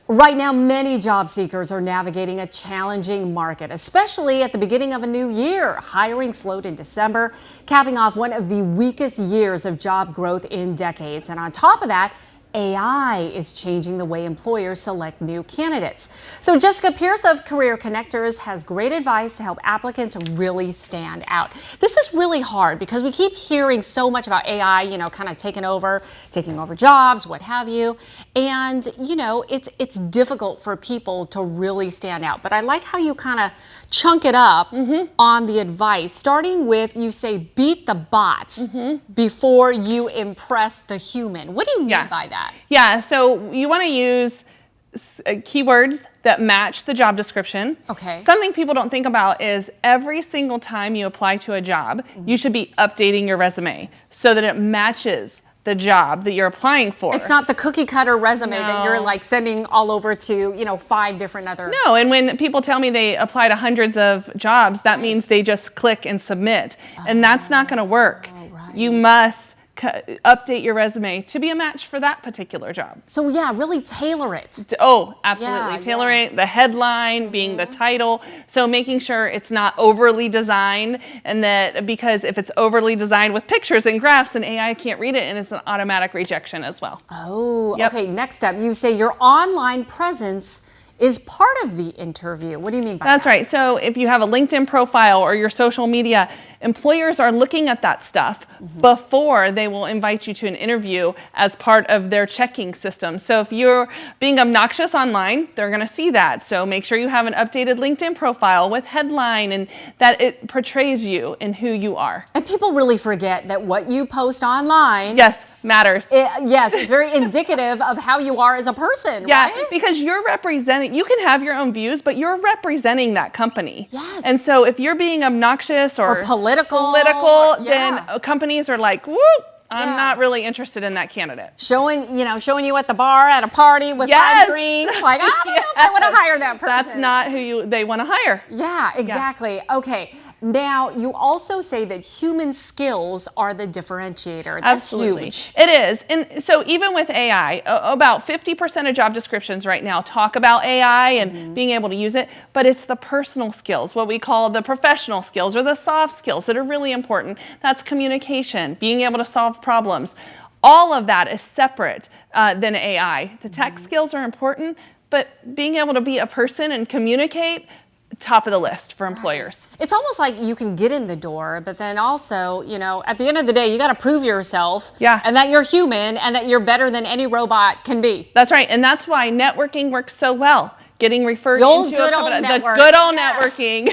Right now, many job seekers are navigating a challenging market, especially at the beginning of a new year. Hiring slowed in December, capping off one of the weakest years of job growth in decades. And on top of that, AI is changing the way employers select new candidates. So Jessica Pierce of Career Connectors has great advice to help applicants really stand out. This is really hard because we keep hearing so much about AI, kind of taking over jobs, what have you. And, it's difficult for people to really stand out. But I like how you kind of chunk it up on the advice, starting with, you say, beat the bots before you impress the human. What do you mean by that? Yeah, so you want to use keywords that match the job description. Okay. Something people don't think about is every single time you apply to a job, you should be updating your resume so that it matches the job that you're applying for. It's not the cookie cutter resume that you're like sending all over to, 5 different other. No, and when people tell me they apply to hundreds of jobs, that means they just click and submit. And that's not going to work. You must update your resume to be a match for that particular job. So yeah, really tailor it. Oh, absolutely. Tailor it, the headline being the title. So making sure it's not overly designed, and that because if it's overly designed with pictures and graphs, then AI can't read it and it's an automatic rejection as well. Oh, okay. Next up, you say your online presence is part of the interview. What do you mean by that? That's right. So if you have a LinkedIn profile or your social media, employers are looking at that stuff before they will invite you to an interview as part of their checking system. So if you're being obnoxious online, they're going to see that. So make sure you have an updated LinkedIn profile with headline and that it portrays you and who you are. And people really forget that what you post online matters. It's very indicative of how you are as a person, right? Because you're representing, you can have your own views, but you're representing that company. Yes. And so if you're being obnoxious or political, then companies are like, whoop, I'm not really interested in that candidate. Showing you at the bar at a party with 5 drinks, like, I don't know if I want to hire that person. That's not who they want to hire. Yeah, exactly. Okay. Now, you also say that human skills are the differentiator. That's huge. It is. And so even with AI, about 50% of job descriptions right now talk about AI and being able to use it, but it's the personal skills, what we call the professional skills or the soft skills that are really important. That's communication, being able to solve problems. All of that is separate than AI. The tech skills are important, but being able to be a person and communicate, top of the list for employers. It's almost like you can get in the door, but then also, at the end of the day, you got to prove yourself and that you're human and that you're better than any robot can be. That's right. And that's why networking works so well. Getting referred into the good old networking.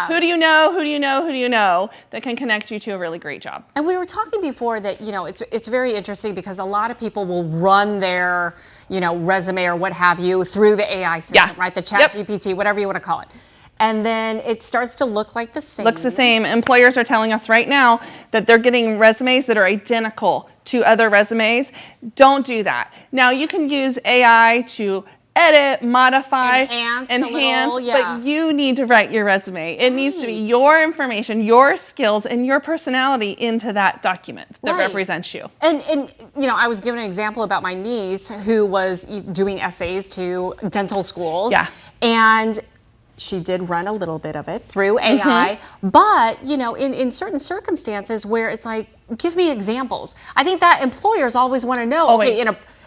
Who do you know? Who do you know? Who do you know that can connect you to a really great job? And we were talking before that, it's very interesting because a lot of people will run their, resume or what have you through the AI system, right? The ChatGPT, whatever you want to call it. And then it starts to look like the same. Looks the same. Employers are telling us right now that they're getting resumes that are identical to other resumes. Don't do that. Now you can use AI to edit, modify, enhance, but you need to write your resume. It needs to be your information, your skills, and your personality into that document that represents you. And I was given an example about my niece who was doing essays to dental schools. And she did run a little bit of it through AI, but, in certain circumstances where it's like, give me examples. I think that employers always want to know, okay,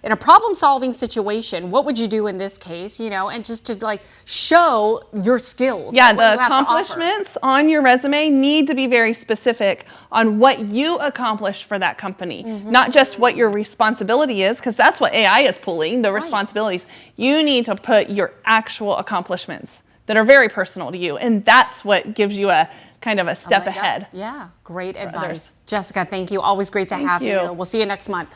in a problem-solving situation, what would you do in this case, and just to show your skills. Yeah, the accomplishments on your resume need to be very specific on what you accomplished for that company, not just what your responsibility is, because that's what AI is pulling, the responsibilities. You need to put your actual accomplishments that are very personal to you, and that's what gives you a kind of a step ahead. Yeah, great advice. Jessica, thank you. Always great to have you. We'll see you next month.